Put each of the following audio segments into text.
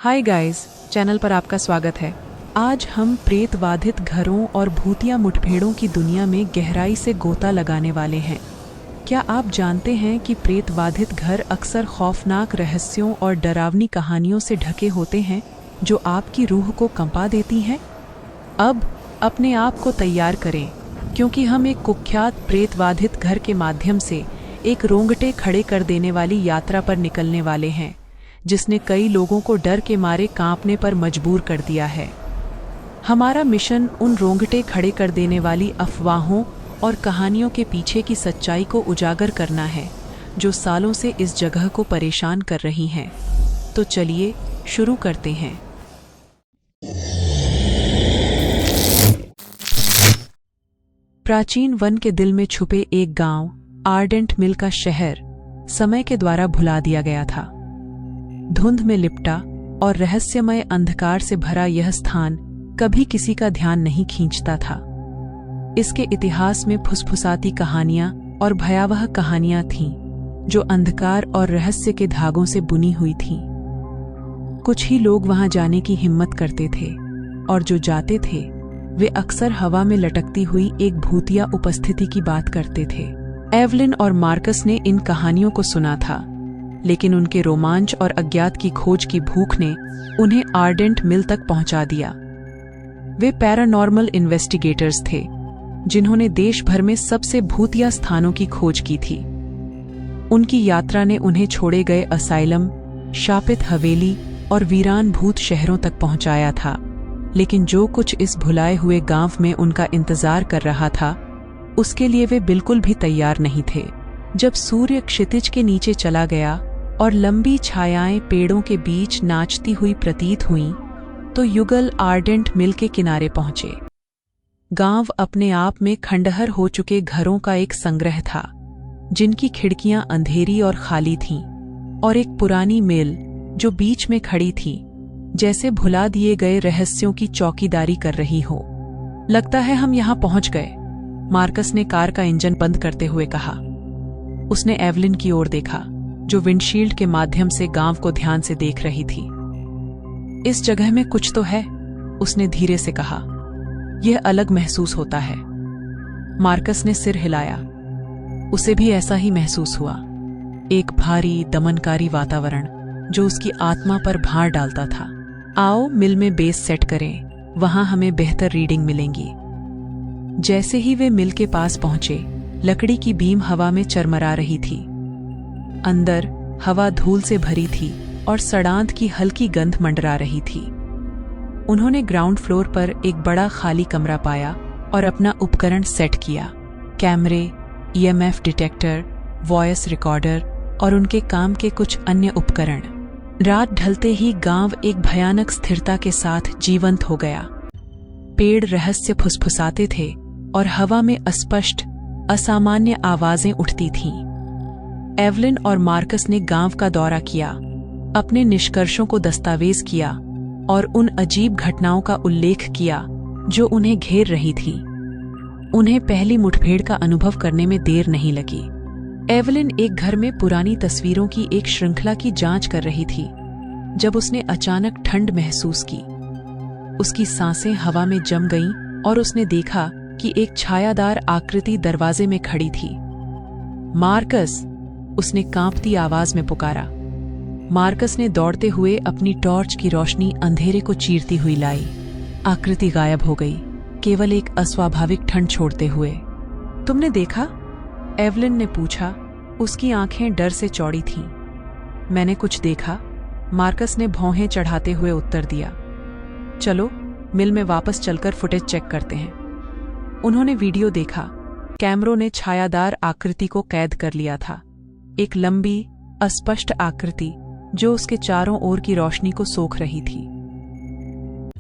Hi guys, channel पर आपका स्वागत है। आज हम प्रेत बाधित घरों और भूतिया मुठभेड़ों की दुनिया में गहराई से गोता लगाने वाले हैं। क्या आप जानते हैं कि प्रेत बाधित घर अक्सर खौफनाक रहस्यों और डरावनी कहानियों से ढके होते हैं जो आपकी रूह को कंपा देती हैं? अब अपने आप को तैयार करें, क्योंकि हम एक कुख्यात प्रेत बाधित घर के माध्यम से एक रोंगटे खड़े कर देने वाली यात्रा पर निकलने वाले हैं, जिसने कई लोगों को डर के मारे कांपने पर मजबूर कर दिया है। हमारा मिशन उन रोंगटे खड़े कर देने वाली अफवाहों और कहानियों के पीछे की सच्चाई को उजागर करना है, जो सालों से इस जगह को परेशान कर रही हैं। तो चलिए शुरू करते हैं। प्राचीन वन के दिल में छुपे एक गांव, आर्डेंट मिल का शहर, समय के द्वारा भुला दिया गया था। धुंध में लिपटा और रहस्यमय अंधकार से भरा यह स्थान कभी किसी का ध्यान नहीं खींचता था। इसके इतिहास में फुसफुसाती कहानियां और भयावह कहानियां थीं, जो अंधकार और रहस्य के धागों से बुनी हुई थीं। कुछ ही लोग वहां जाने की हिम्मत करते थे, और जो जाते थे वे अक्सर हवा में लटकती हुई एक भूतिया उपस्थिति की बात करते थे। एवलिन और मार्कस ने इन कहानियों को सुना था, लेकिन उनके रोमांच और अज्ञात की खोज की भूख ने उन्हें आर्डेंट मिल तक पहुंचा दिया। वे पैरानॉर्मल इन्वेस्टिगेटर्स थे, जिन्होंने देश भर में सबसे भूतिया स्थानों की खोज की थी। उनकी यात्रा ने उन्हें छोड़े गए असाइलम, शापित हवेली और वीरान भूत शहरों तक पहुंचाया था। लेकिन जो कुछ इस भुलाए हुए गांव में उनका इंतजार कर रहा था, उसके लिए वे बिल्कुल भी तैयार नहीं थे। जब सूर्य क्षितिज के नीचे चला गया और लंबी छायाएं पेड़ों के बीच नाचती हुई प्रतीत हुईं, तो युगल आर्डेंट मिल के किनारे पहुंचे। गांव अपने आप में खंडहर हो चुके घरों का एक संग्रह था, जिनकी खिड़कियां अंधेरी और खाली थीं, और एक पुरानी मिल जो बीच में खड़ी थी, जैसे भुला दिए गए रहस्यों की चौकीदारी कर रही हो। लगता है हम यहां पहुंच गए, मार्कस ने कार का इंजन बंद करते हुए कहा। उसने एवलिन की ओर देखा, जो विंडशील्ड के माध्यम से गांव को ध्यान से देख रही थी। इस जगह में कुछ तो है, उसने धीरे से कहा। यह अलग महसूस होता है। मार्कस ने सिर हिलाया। उसे भी ऐसा ही महसूस हुआ, एक भारी दमनकारी वातावरण जो उसकी आत्मा पर भार डालता था। आओ मिल में बेस सेट करें, वहां हमें बेहतर रीडिंग मिलेंगी। जैसे ही वे मिल के पास पहुंचे, लकड़ी की बीम हवा में चरमरा रही थी। अंदर हवा धूल से भरी थी और सड़ांध की हल्की गंध मंडरा रही थी। उन्होंने ग्राउंड फ्लोर पर एक बड़ा खाली कमरा पाया और अपना उपकरण सेट किया। कैमरे, ईएमएफ डिटेक्टर, वॉइस रिकॉर्डर और उनके काम के कुछ अन्य उपकरण। रात ढलते ही गांव एक भयानक स्थिरता के साथ जीवंत हो गया। पेड़ रहस्य फुसफुसाते थे और हवा में अस्पष्ट, असामान्य आवाजें उठती थीं। एवलिन और मार्कस ने गांव का दौरा किया, अपने निष्कर्षों को दस्तावेज किया और उन अजीब घटनाओं का उल्लेख किया जो उन्हें घेर रही थी। उन्हें पहली मुठभेड़ का अनुभव करने में देर नहीं लगी। एवलिन एक घर में पुरानी तस्वीरों की एक श्रृंखला की जांच कर रही थी, जब उसने अचानक ठंड महसूस की। उसकी सांसें हवा में जम गईं और उसने देखा कि एक छायादार आकृति दरवाजे में खड़ी थी। मार्कस, उसने कांपती आवाज में पुकारा। मार्कस ने दौड़ते हुए अपनी टॉर्च की रोशनी अंधेरे को चीरती हुई लाई। आकृति गायब हो गई, केवल एक अस्वाभाविक ठंड छोड़ते हुए। तुमने देखा? एवलिन ने पूछा। उसकी आंखें डर से चौड़ी थीं। मैंने कुछ देखा, मार्कस ने भौहें चढ़ाते हुए उत्तर दिया। चलो मिल में वापस चलकर फुटेज चेक करते हैं। उन्होंने वीडियो देखा। कैमरों ने छायादार आकृति को कैद कर लिया था, एक लंबी, अस्पष्ट आकृति जो उसके चारों ओर की रोशनी को सोख रही थी।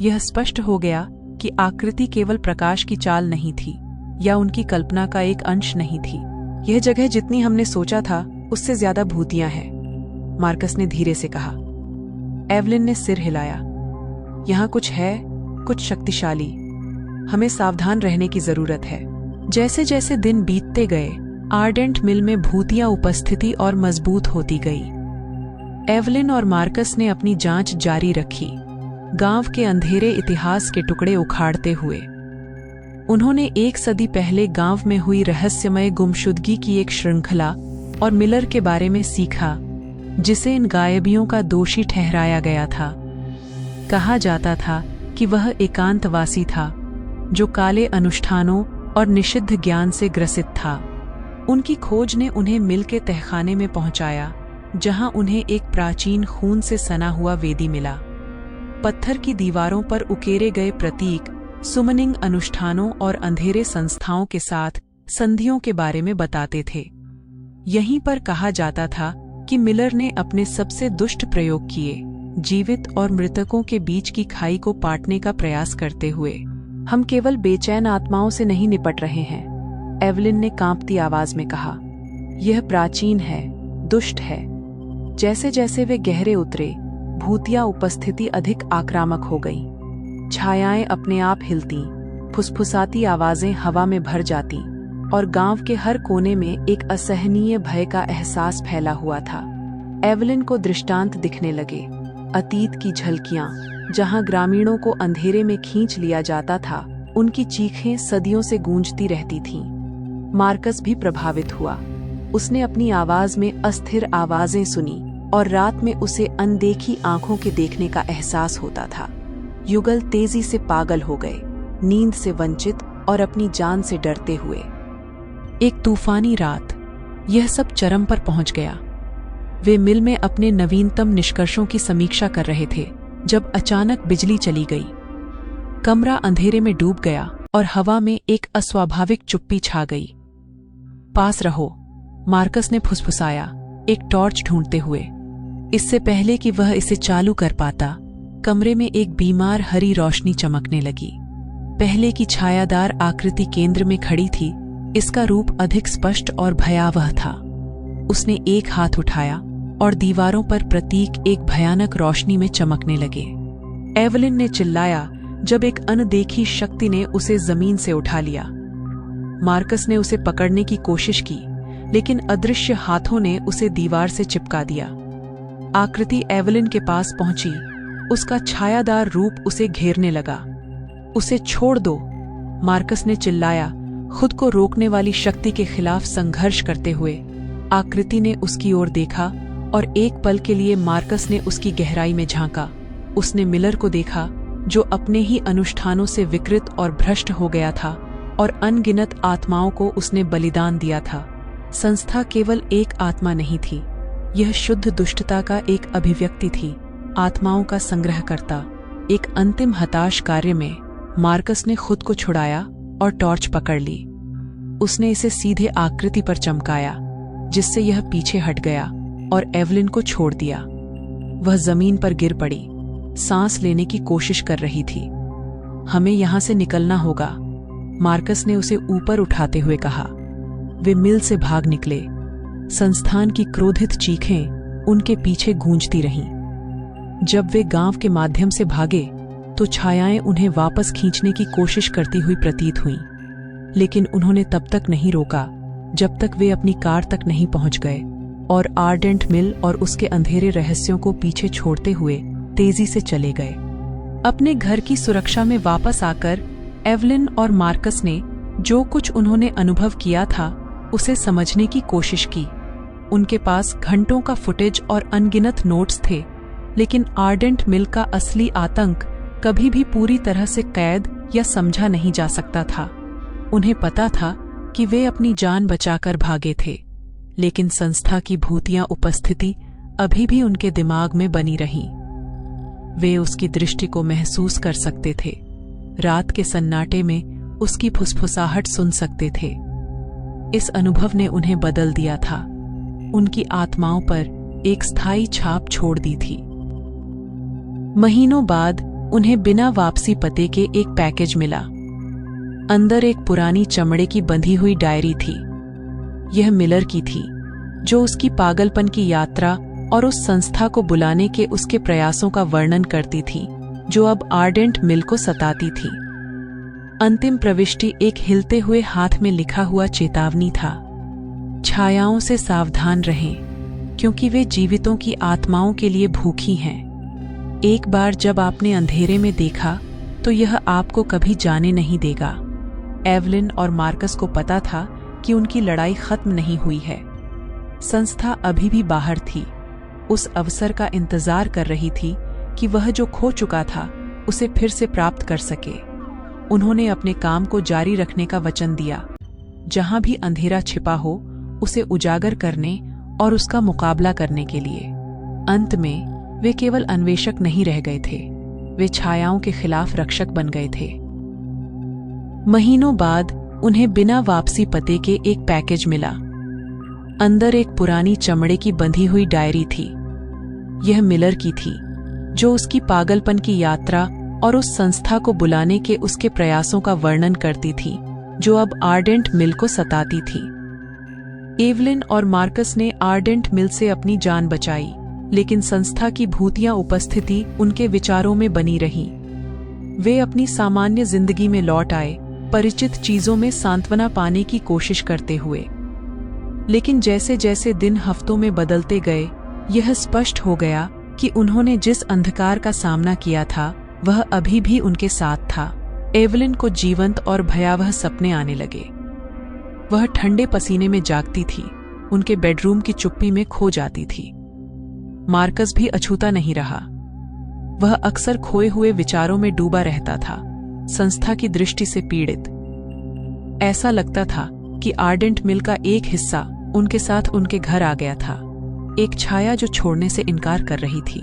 यह स्पष्ट हो गया कि आकृति केवल प्रकाश की चाल नहीं थी या उनकी कल्पना का एक अंश नहीं थी। यह जगह जितनी हमने सोचा था उससे ज्यादा भूतिया है, मार्कस ने धीरे से कहा। एवलिन ने सिर हिलाया। यहाँ कुछ है, कुछ शक्तिशाली। हमें सावधान रहने की जरूरत है। जैसे जैसे दिन बीतते गए, आर्डेंट मिल में भूतिया उपस्थिति और मजबूत होती गई। एवलिन और मार्कस ने अपनी जांच जारी रखी, गांव के अंधेरे इतिहास के टुकड़े उखाड़ते हुए। उन्होंने 1 सदी पहले गांव में हुई रहस्यमय गुमशुदगी की एक श्रृंखला और मिलर के बारे में सीखा, जिसे इन गायबियों का दोषी ठहराया गया था। कहा जाता था कि वह एकांतवासी था, जो काले अनुष्ठानों और निषिद्ध ज्ञान से ग्रसित था। उनकी खोज ने उन्हें मिल के तहखाने में पहुंचाया, जहां उन्हें एक प्राचीन खून से सना हुआ वेदी मिला। पत्थर की दीवारों पर उकेरे गए प्रतीक सुमनिंग अनुष्ठानों और अंधेरे संस्थाओं के साथ संधियों के बारे में बताते थे। यहीं पर कहा जाता था कि मिलर ने अपने सबसे दुष्ट प्रयोग किए, जीवित और मृतकों के बीच की खाई को पाटने का प्रयास करते हुए। हम केवल बेचैन आत्माओं से नहीं निपट रहे हैं, एवलिन ने कांपती आवाज में कहा। यह प्राचीन है, दुष्ट है। जैसे जैसे वे गहरे उतरे, भूतिया उपस्थिति अधिक आक्रामक हो गई। छायाएं अपने आप हिलती, फुसफुसाती आवाजें हवा में भर जाती, और गांव के हर कोने में एक असहनीय भय का एहसास फैला हुआ था। एवलिन को दृष्टांत दिखने लगे, अतीत की झलकियां, जहां ग्रामीणों को अंधेरे में खींच लिया जाता था। उनकी चीखें सदियों से गूंजती रहती थीं। मार्कस भी प्रभावित हुआ। उसने अपनी आवाज में अस्थिर आवाजें सुनी, और रात में उसे अनदेखी आंखों के देखने का एहसास होता था। युगल तेजी से पागल हो गए, नींद से वंचित और अपनी जान से डरते हुए। एक तूफानी रात, यह सब चरम पर पहुंच गया। वे मिल में अपने नवीनतम निष्कर्षों की समीक्षा कर रहे थे, जब अचानक बिजली चली गई। कमरा अंधेरे में डूब गया और हवा में एक अस्वाभाविक चुप्पी छा गई। पास रहो, मार्कस ने फुसफुसाया, एक टॉर्च ढूंढते हुए। इससे पहले कि वह इसे चालू कर पाता, कमरे में एक बीमार हरी रोशनी चमकने लगी। पहले की छायादार आकृति केंद्र में खड़ी थी, इसका रूप अधिक स्पष्ट और भयावह था। उसने एक हाथ उठाया और दीवारों पर प्रतीक एक भयानक रोशनी में चमकने लगे। एवलिन ने चिल्लाया, जब एक अनदेखी शक्ति ने उसे जमीन से उठा लिया। मार्कस ने उसे पकड़ने की कोशिश की, लेकिन अदृश्य हाथों ने उसे दीवार से चिपका दिया। आकृति एवलिन के पास पहुंची, उसका छायादार रूप उसे घेरने लगा। उसे छोड़ दो, मार्कस ने चिल्लाया, खुद को रोकने वाली शक्ति के खिलाफ संघर्ष करते हुए। आकृति ने उसकी ओर देखा और एक पल के लिए मार्कस ने उसकी गहराई में झांका। उसने मिलर को देखा, जो अपने ही अनुष्ठानों से विकृत और भ्रष्ट हो गया था, और अनगिनत आत्माओं को उसने बलिदान दिया था। संस्था केवल एक आत्मा नहीं थी, यह शुद्ध दुष्टता का एक अभिव्यक्ति थी, आत्माओं का संग्रहकर्ता। एक अंतिम हताश कार्य में मार्कस ने खुद को छुड़ाया और टॉर्च पकड़ ली। उसने इसे सीधे आकृति पर चमकाया, जिससे यह पीछे हट गया और एवलिन को छोड़ दिया। वह जमीन पर गिर पड़ी, सांस लेने की कोशिश कर रही थी। हमें यहां से निकलना होगा, मार्कस ने उसे ऊपर उठाते हुए कहा। वे मिल से भाग निकले। संस्थान की क्रोधित चीखें उनके पीछे गूंजती रहीं। जब वे गांव के माध्यम से भागे, तो छायाएं उन्हें वापस खींचने की कोशिश करती हुई प्रतीत हुईं, लेकिन उन्होंने तब तक नहीं रोका जब तक वे अपनी कार तक नहीं पहुंच गए और आर्डेंट मिल और उसके अंधेरे रहस्यों को पीछे छोड़ते हुए तेजी से चले गए। अपने घर की सुरक्षा में वापस आकर एवलिन और मार्कस ने जो कुछ उन्होंने अनुभव किया था उसे समझने की कोशिश की। उनके पास घंटों का फुटेज और अनगिनत नोट्स थे, लेकिन आर्डेंट मिल का असली आतंक कभी भी पूरी तरह से कैद या समझा नहीं जा सकता था। उन्हें पता था कि वे अपनी जान बचाकर भागे थे, लेकिन संस्था की भूतिया उपस्थिति अभी भी उनके दिमाग में बनी रही। वे उसकी दृष्टि को महसूस कर सकते थे, रात के सन्नाटे में उसकी फुसफुसाहट सुन सकते थे। इस अनुभव ने उन्हें बदल दिया था, उनकी आत्माओं पर एक स्थायी छाप छोड़ दी थी। महीनों बाद उन्हें बिना वापसी पते के एक पैकेज मिला। अंदर एक पुरानी चमड़े की बंधी हुई डायरी थी। यह मिलर की थी, जो उसकी पागलपन की यात्रा और उस संस्था को बुलाने के उसके प्रयासों का वर्णन करती थी, जो अब आर्डेंट मिल को सताती थी। अंतिम प्रविष्टि एक हिलते हुए हाथ में लिखा हुआ चेतावनी था। छायाओं से सावधान रहें, क्योंकि वे जीवितों की आत्माओं के लिए भूखी हैं। एक बार जब आपने अंधेरे में देखा तो यह आपको कभी जाने नहीं देगा। एवलिन और मार्कस को पता था कि उनकी लड़ाई खत्म नहीं हुई है। संस्था अभी भी बाहर थी, उस अवसर का इंतजार कर रही थी कि वह जो खो चुका था उसे फिर से प्राप्त कर सके। उन्होंने अपने काम को जारी रखने का वचन दिया, जहां भी अंधेरा छिपा हो उसे उजागर करने और उसका मुकाबला करने के लिए। अंत में वे केवल अन्वेषक नहीं रह गए थे, वे छायाओं के खिलाफ रक्षक बन गए थे। महीनों बाद उन्हें बिना वापसी पते के एक पैकेज मिला। अंदर एक पुरानी चमड़े की बंधी हुई डायरी थी। यह मिलर की थी, जो उसकी पागलपन की यात्रा और उस संस्था को बुलाने के उसके प्रयासों का वर्णन करती थी, जो अब आर्डेंट मिल को सताती थी। एवलिन और मार्कस ने आर्डेंट मिल से अपनी जान बचाई, लेकिन संस्था की भूतिया उपस्थिति उनके विचारों में बनी रही। वे अपनी सामान्य जिंदगी में लौट आए, परिचित चीजों में सांत्वना पाने की कोशिश करते हुए। लेकिन जैसे जैसे दिन हफ्तों में बदलते गए, यह स्पष्ट हो गया कि उन्होंने जिस अंधकार का सामना किया था वह अभी भी उनके साथ था। एवलिन को जीवंत और भयावह सपने आने लगे। वह ठंडे पसीने में जागती थी, उनके बेडरूम की चुप्पी में खो जाती थी। मार्कस भी अछूता नहीं रहा। वह अक्सर खोए हुए विचारों में डूबा रहता था, संस्था की दृष्टि से पीड़ित। ऐसा लगता था कि आर्डेंट मिल का एक हिस्सा उनके साथ उनके घर आ गया था, एक छाया जो छोड़ने से इनकार कर रही थी।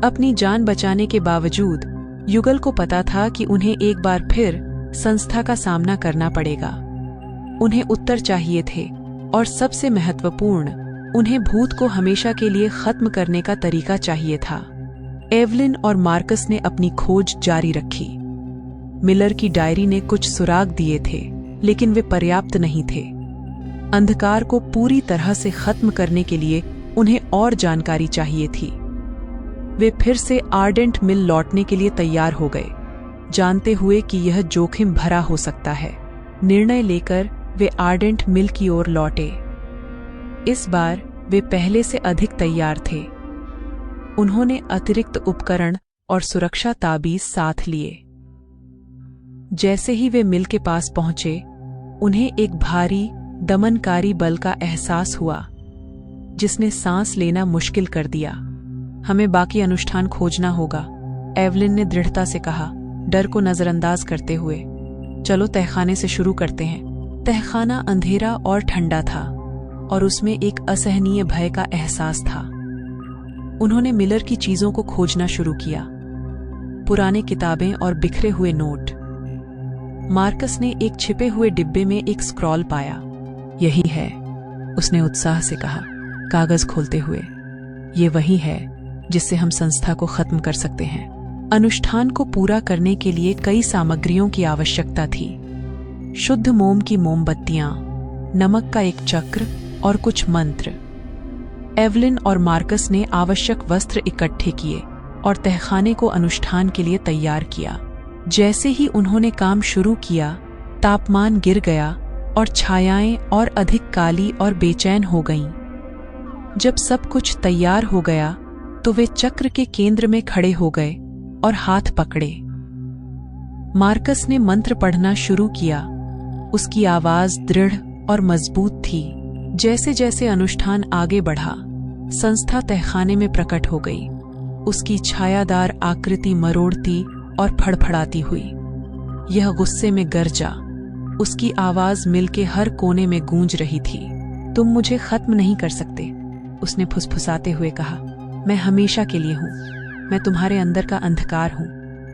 अपनी जान बचाने के बावजूद युगल को पता था कि उन्हें एक बार फिर संस्था का सामना करना पड़ेगा। उन्हें उत्तर चाहिए थे, और सबसे महत्वपूर्ण, उन्हें भूत को हमेशा के लिए खत्म करने का तरीका चाहिए था। एवलिन और मार्कस ने अपनी खोज जारी रखी। मिलर की डायरी ने कुछ सुराग दिए थे, लेकिन वे पर्याप्त नहीं थे। अंधकार को पूरी तरह से खत्म करने के लिए उन्हें और जानकारी चाहिए थी। वे फिर से आर्डेंट मिल लौटने के लिए तैयार हो गए, जानते हुए कि यह जोखिम भरा हो सकता है। निर्णय लेकर वे आर्डेंट मिल की ओर लौटे। इस बार वे पहले से अधिक तैयार थे। उन्होंने अतिरिक्त उपकरण और सुरक्षा ताबीज साथ लिए। जैसे ही वे मिल के पास पहुंचे, उन्हें एक भारी दमनकारी बल का एहसास हुआ, जिसने सांस लेना मुश्किल कर दिया। हमें बाकी अनुष्ठान खोजना होगा, एवलिन ने दृढ़ता से कहा, डर को नजरअंदाज करते हुए। चलो तहखाने से शुरू करते हैं। तहखाना अंधेरा और ठंडा था, और उसमें एक असहनीय भय का एहसास था। उन्होंने मिलर की चीजों को खोजना शुरू किया, पुराने किताबें और बिखरे हुए नोट। मार्कस ने एक छिपे हुए डिब्बे में एक स्क्रॉल पाया। यही है, उसने उत्साह से कहा, कागज खोलते हुए। ये वही है जिससे हम संस्था को खत्म कर सकते हैं। अनुष्ठान को पूरा करने के लिए कई सामग्रियों की आवश्यकता थी। शुद्ध मोम की मोमबत्तियां, नमक का एक चक्र और कुछ मंत्र। एवलिन और मार्कस ने आवश्यक वस्त्र इकट्ठे किए और तहखाने को अनुष्ठान के लिए तैयार किया। जैसे ही उन्होंने काम शुरू किया, तापमान गिर गया और छायाएं और अधिक काली और बेचैन हो गईं। जब सब कुछ तैयार हो गया तो वे चक्र के केंद्र में खड़े हो गए और हाथ पकड़े। मार्कस ने मंत्र पढ़ना शुरू किया। उसकी आवाज दृढ़ और मजबूत थी। जैसे जैसे अनुष्ठान आगे बढ़ा, संस्था तहखाने में प्रकट हो गई। उसकी छायादार आकृति मरोड़ती और फड़फड़ाती हुई। यह गुस्से में गरजा। उसकी आवाज मिल के हर कोने में गूंज रही थी। तुम मुझे खत्म नहीं कर सकते, उसने फुसफुसाते हुए कहा। मैं हमेशा के लिए हूं। मैं तुम्हारे अंदर का अंधकार हूं।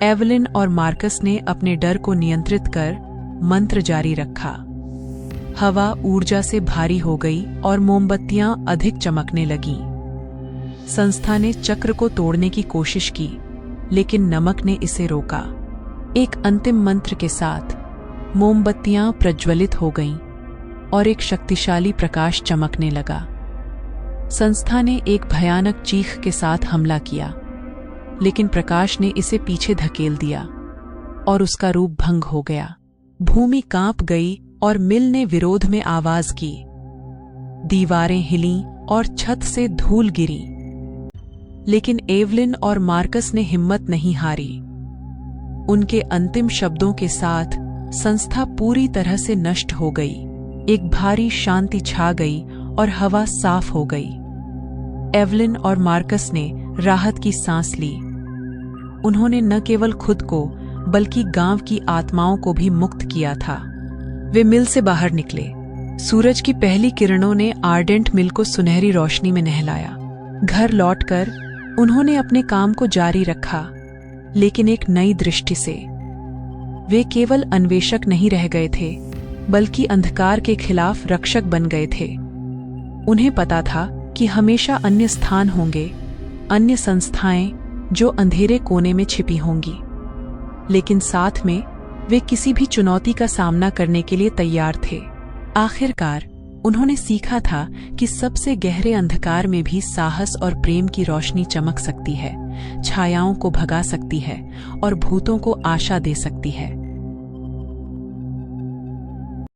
एवलिन और मार्कस ने अपने डर को नियंत्रित कर मंत्र जारी रखा। हवा ऊर्जा से भारी हो गई और मोमबत्तियां अधिक चमकने लगीं। संस्था ने चक्र को तोड़ने की कोशिश की, लेकिन नमक ने इसे रोका। एक अंतिम मंत्र के साथ मोमबत्तियां प्रज्वलित हो गईं और एक शक्तिशाली प्रकाश चमकने लगा। संस्था ने एक भयानक चीख के साथ हमला किया, लेकिन प्रकाश ने इसे पीछे धकेल दिया और उसका रूप भंग हो गया। भूमि कांप गई और मिल ने विरोध में आवाज की। दीवारें हिलीं और छत से धूल गिरी। लेकिन एवलिन और मार्कस ने हिम्मत नहीं हारी। उनके अंतिम शब्दों के साथ संस्था पूरी तरह से नष्ट हो गई। एक भारी शांति छा गई और हवा साफ हो गई। एवलिन और मार्कस ने राहत की सांस ली। उन्होंने न केवल खुद को बल्कि गांव की आत्माओं को भी मुक्त किया था। वे मिल से बाहर निकले। सूरज की पहली किरणों ने आर्डेंट मिल को सुनहरी रोशनी में नहलाया। घर लौटकर उन्होंने अपने काम को जारी रखा, लेकिन एक नई दृष्टि से। वे केवल अन्वेषक नहीं रह गए थे, बल्कि अंधकार के खिलाफ रक्षक बन गए थे। उन्हें पता था कि हमेशा अन्य स्थान होंगे, अन्य संस्थाएं जो अंधेरे कोने में छिपी होंगी, लेकिन साथ में वे किसी भी चुनौती का सामना करने के लिए तैयार थे। आखिरकार उन्होंने सीखा था कि सबसे गहरे अंधकार में भी साहस और प्रेम की रोशनी चमक सकती है, छायाओं को भगा सकती है और भूतों को आशा दे सकती है।